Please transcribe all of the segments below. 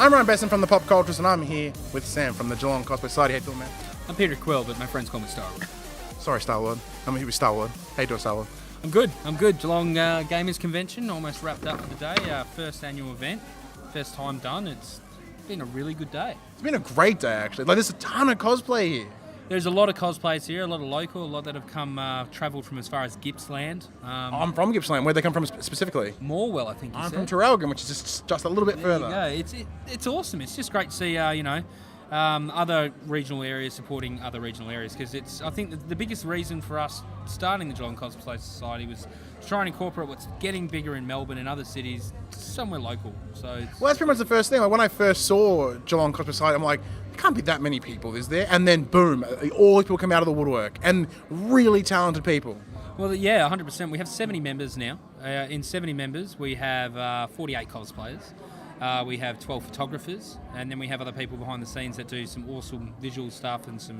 I'm Ryan Besson from the Pop Cultures, and I'm here with Sam from the Geelong Cosplay Society. How you doing, man? I'm Peter Quill, but my friends call me Star-Lord. Sorry, Star-Lord. I'm here with Star-Lord. How you doing, Star-Lord? I'm good. Geelong Gamers Convention almost wrapped up for the day. First annual event, first time done. It's been a really good day. It's been a great day, actually. Like, there's a ton of cosplay here. There's a lot of cosplays here, a lot of local, a lot that have come, travelled from as far as Gippsland. I'm from Gippsland. Where'd they come from specifically? Morwell, I think you I'm said. from Traralgon, which is just a little bit further. There you go. It's awesome. It's just great to see, other regional areas supporting other regional areas, because I think the biggest reason for us starting the Geelong Cosplay Society was to try and incorporate what's getting bigger in Melbourne and other cities somewhere local. Well, that's pretty much the first thing. Like, when I first saw Geelong Cosplay Society, I'm like, there can't be that many people, is there? And then boom, all these people come out of the woodwork, and really talented people. Well, yeah, 100%. We have 70 members now. In 70 members, we have 48 cosplayers. We have 12 photographers, and then we have other people behind the scenes that do some awesome visual stuff and some.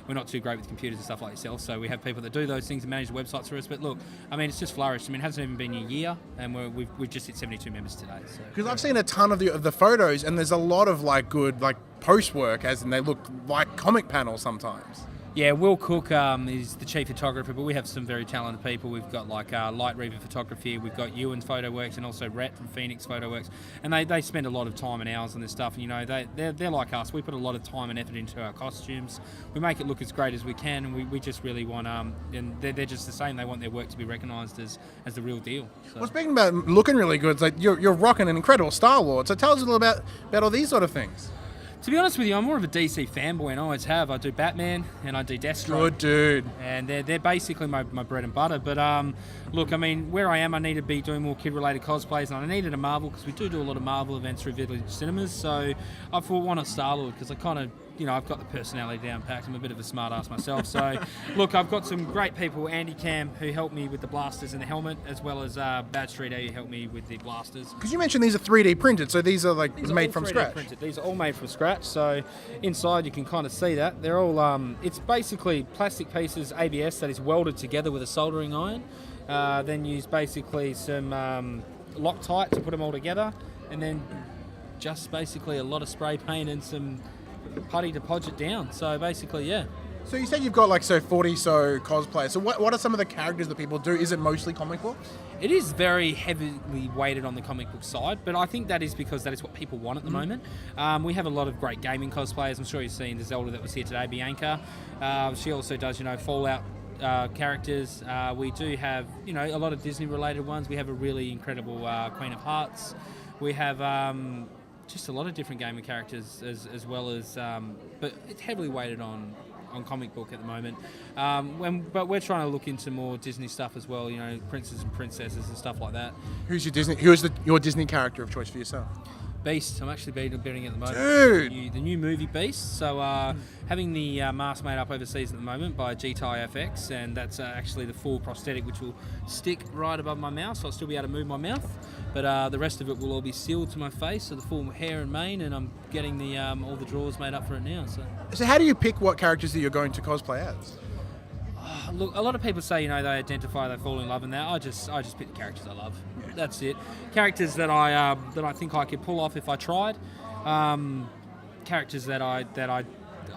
We're not too great with computers and stuff like yourself, so we have people that do those things and manage the websites for us. But look, I mean, it's just flourished. I mean, it hasn't even been a year, and we've just hit 72 members today. Because I've seen a ton of the photos, and there's a lot of good post work, as in they look like comic panels sometimes. Yeah, Will Cook is the chief photographer, but we have some very talented people. We've got Light Reaver Photography, we've got Ewan Photo Works, and also Rhett from Phoenix Photo Works. And they spend a lot of time and hours on this stuff. And, they're like us. We put a lot of time and effort into our costumes. We make it look as great as we can, and we just really want, and they're just the same. They want their work to be recognised as the real deal. So. Well, speaking about looking really good, it's like you're rocking an incredible Star-Lord. So tell us a little about all these sort of things. To be honest with you, I'm more of a DC fanboy, and I always have. I do Batman and I do Deathstroke. Good dude. And they're basically my bread and butter. But look, I mean, where I am, I need to be doing more kid-related cosplays, and I needed a Marvel, because we do a lot of Marvel events through Village Cinemas. So I thought, why not Star-Lord? Because I kind of, I've got the personality down packed. I'm a bit of a smart-ass myself. So look, I've got some great people, Andy Cam, who helped me with the blasters and the helmet, as well as Bad Street, who helped me with the blasters. Because you mentioned these are 3D printed, so these are made from 3D scratch. Printed. These are all made from scratch. So inside you can kind of see that. They're all, it's basically plastic pieces, ABS, that is welded together with a soldering iron. Then use basically some Loctite to put them all together. And then just basically a lot of spray paint and some putty to podge it down. So basically, yeah. So you said you've got 40 cosplayers. So what are some of the characters that people do? Is it mostly comic books? It is very heavily weighted on the comic book side, but I think that is because that is what people want at the moment. We have a lot of great gaming cosplayers. I'm sure you've seen the Zelda that was here today, Bianca. She also does, Fallout characters. We do have, a lot of Disney related ones. We have a really incredible Queen of Hearts. We have just a lot of different gaming characters as well as, but it's heavily weighted on comic book at the moment. But we're trying to look into more Disney stuff as well, princes and princesses and stuff like that. Who's your Disney character of choice for yourself? Beast. I'm actually building it at the moment. Dude! The new movie Beast. So having the mask made up overseas at the moment by GTI FX, and that's actually the full prosthetic, which will stick right above my mouth, so I'll still be able to move my mouth. But the rest of it will all be sealed to my face, so the full hair and mane, and I'm getting the all the drawers made up for it now. So how do you pick what characters that you're going to cosplay as? Look, a lot of people say, they identify, they fall in love in that. I just pick the characters I love. Yeah. That's it. Characters that I think I could pull off if I tried. Characters that I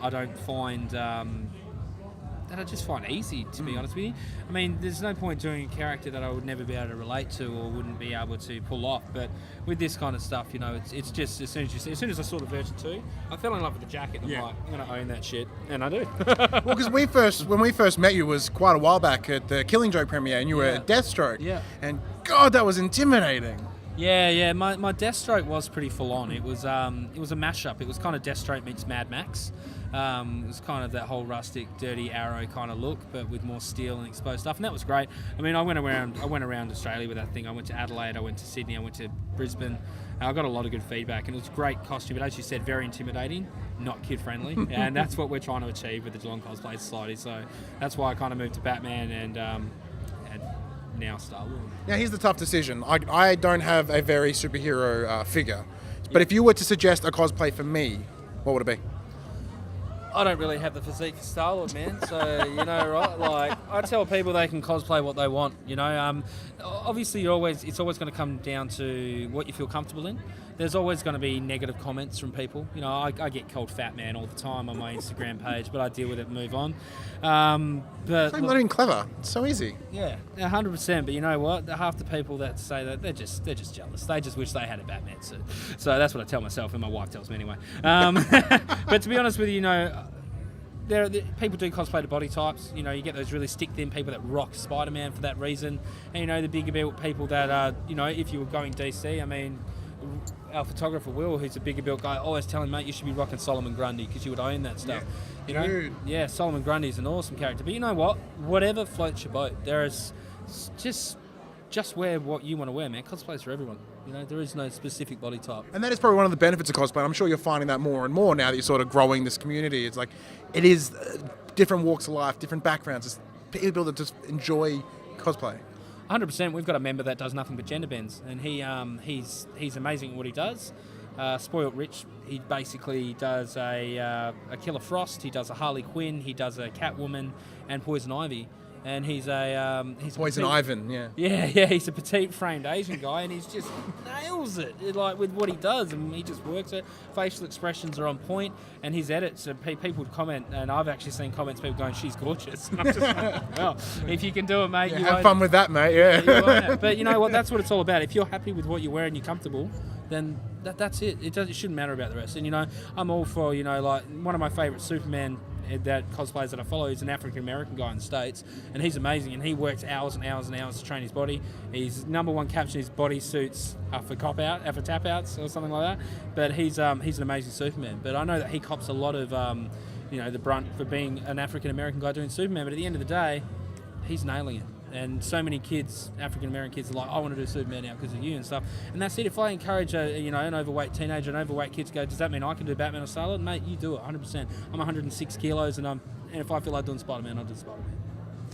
don't find that I just find easy, to be honest with you. I mean, there's no point doing a character that I would never be able to relate to or wouldn't be able to pull off. But with this kind of stuff, it's just as soon as I saw the version 2, I fell in love with the jacket. And I'm like, I'm going to own that shit, and I do. Well, because when we first met you was quite a while back at the Killing Joke premiere, and you were Deathstroke. Yeah. And God, that was intimidating. Yeah. My Deathstroke was pretty full on. It was a mashup. It was kind of Deathstroke meets Mad Max. It was kind of that whole rustic, dirty Arrow kind of look, but with more steel and exposed stuff, and that was great. I mean, I went around Australia with that thing. I went to Adelaide, I went to Sydney, I went to Brisbane. I got a lot of good feedback, and it was a great costume, but as you said, very intimidating, not kid-friendly, and that's what we're trying to achieve with the Geelong Cosplay Society. So that's why I kind of moved to Batman and now Star-Lord. Now, here's the tough decision. I don't have a very superhero figure, but if you were to suggest a cosplay for me, what would it be? I don't really have the physique for Star-Lord, man. So, right? Like, I tell people they can cosplay what they want, Obviously, it's always going to come down to what you feel comfortable in. there's always going to be negative comments from people. You know, I get called fat man all the time on my Instagram page, but I deal with it and move on. But Not even clever. It's so easy. yeah, 100%. But you know what? Half the people that say that they're just jealous. They just wish they had a Batman suit. So that's what I tell myself, and my wife tells me anyway. But to be honest with you, you know, people do cosplay to body types. You know, you get those really stick thin people that rock Spider-Man for that reason, and you know the bigger built people that are, you know, if you were going DC, I mean, our photographer Will, who's a bigger built guy, always telling mate you should be rocking Solomon Grundy because you would own that stuff. You know, dude. yeah, Solomon Grundy's an awesome character. But you know what? Whatever floats your boat, there is just wear what you want to wear, man. Cosplay's for everyone. You know, there is no specific body type. And that is probably one of the benefits of cosplay. I'm sure you're finding that more and more now that you're sort of growing this community. It's like, it is different walks of life, different backgrounds. It's people that just enjoy cosplay. 100%. We've got a member that does nothing but gender bends, and he's amazing at what he does. Spoiled Rich, he basically does a Killer Frost, he does a Harley Quinn, he does a Catwoman, and Poison Ivy. And he's Poison Ivan, yeah. Yeah, he's a petite framed Asian guy, and he's just nails it, like with what he does, and he just works it. Facial expressions are on point, and his edits, people would comment, and I've actually seen comments, people going, "She's gorgeous." And I'm just like, well, if you can do it, mate, you have won't, fun with that, mate. Yeah. you won't. But you know what? That's what it's all about. If you're happy with what you're wearing, you're comfortable, then that's it. It shouldn't matter about the rest. And you know, I'm all for, you know, like one of my favourite Superman that cosplayers that I follow is an African American guy in the States, and he's amazing, and he works hours and hours and hours to train his body. His number one caption is body suits are for for tap outs or something like that. But he's an amazing Superman. But I know that he cops a lot of you know, the brunt for being an African American guy doing Superman. But at the end of the day, he's nailing it. And so many kids, African American kids, are like, I want to do Superman now because of you and stuff. And that's it. If I encourage an overweight teenager, an overweight kid to go, does that mean I can do Batman or Starlord? Mate, you do it 100%. I'm 106 kilos, and if I feel like doing Spider-Man, I'll do Spider-Man.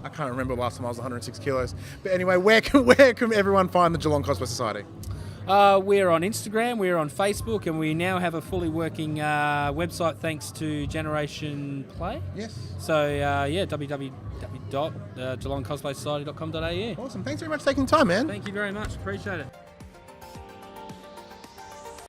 I can't remember the last time I was 106 kilos. But anyway, where can everyone find the Geelong Cosplay Society? We're on Instagram, we're on Facebook, and we now have a fully working website thanks to Generation Play. Yes. So, www.geelongcosplaysociety.com.au. Awesome. Thanks very much for taking the time, man. Thank you very much. Appreciate it.